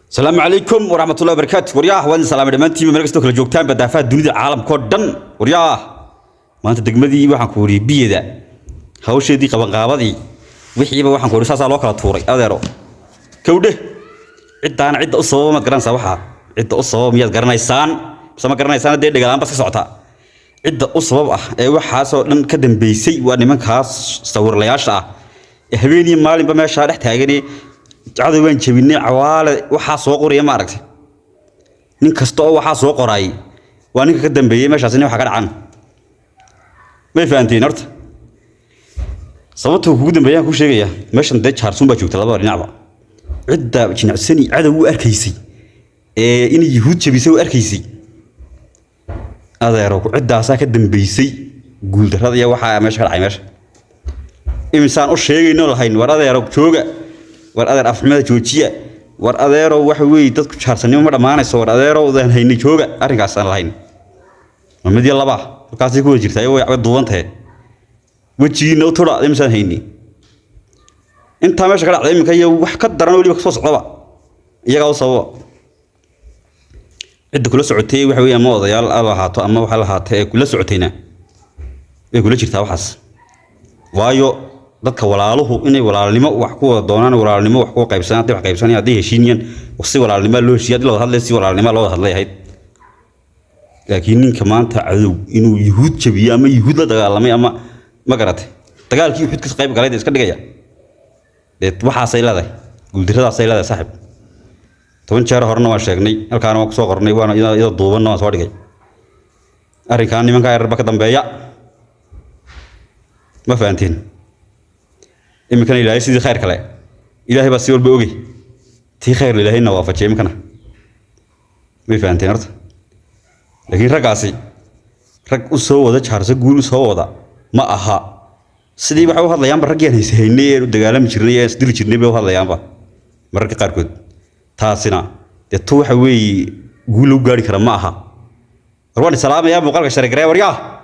السلام عليكم ورحمة الله وبركاته. ورياه وين سلام دمانتي من مركز توكل جوجتان بدافع الدنيا العالم كودن. ورياه ما أنت دقمدي waxaan ku wari biyada hawsheedii qaban qaabadii wixiiba waxaan ku wari saas loo kala tuuray adeero kowde cidaan cid u sabab ma garanaysaa waxa cid u sabab miyaad garanaysaan sama garanaysaan deed dhigaan bas ka socota cid u sabab ah ee waxaas oo dhan ka dambeysay waa nimankaas sawirlayaasha ah ee habeenii maalinba meesha dhex taaganay cadu waan jabinay cawaale waxa soo qoraya ma aragtay nin kasta oo waxa soo qoray waa ninka ka dambeeyay meeshaas in waxa ka dhacan ما فهمتين أرت صوته وجود بيان كل شيء يا مش ندج حرسون بجوك تلابا نعبا عدة جنع سني عدو أركيسي إن يهود شبيسوا أركيسي هذا يروك عدة ساكت دم بيسي قول هذا يا واحد مش هالعي مش إنسان أشياء إنه الحين ورا يروك شوجا ورا أفهمه جوتشيا ورا يروك وحوي تذكر حرسني ومرة ما نسوا ورا يروك ذا هيني شوجا أرجع سان الحين ممدي الله باه kaasi ku jirtay way duwantahay wajiina u tura imsan hayni inta meesha ka dhacday imika iyo wax ka daran waliba soo socdaba iyaga oo sabab cid kula socotay waxa weeyaan ma odayaal ahaato ama waxa la haatay kula socotayna way kula jirtaa waxaas waayo dadka walaaluhu inay walaalnimo wax ku wada doonaan walaalnimo wax ku qaybsanaan wax qaybsanaya hadii heshiiniyaan wasi walaalnimo loo heshiiyay loo hadlay si walaalnimo loo hadlay لكن كمان تعذب إنه يهود شبيه أما يهود لا دجال أما ما قرأته دجال كي يهود كسقيب قريت إسكت دجاجة ده واحد سيلا ده قلت هذا سيلا ده صاحب طبعا شهر هرنا واشيكني الكلام مقصود قرني وانا إذا دوبنا ما سوادي أريكاني من كاير بكتم بيا ما فهمتين إمكاني لا يصير خير كله إلهي بس يقول بوجي تي خير لله النوافة شيء مكانه ما فهمتين أرد لكن رجعسي رج أسوأ هذا شهر سجول أسوأ هذا ما أها سدي بحاول هذا يوم برجع هني ودجالة مشرني سدير مشرني بحاول هذا يوم برجع كاركود تاسنا تتوه حوي قولوا قاري كرام ما أها روان السلام يا مقالك شركة وريا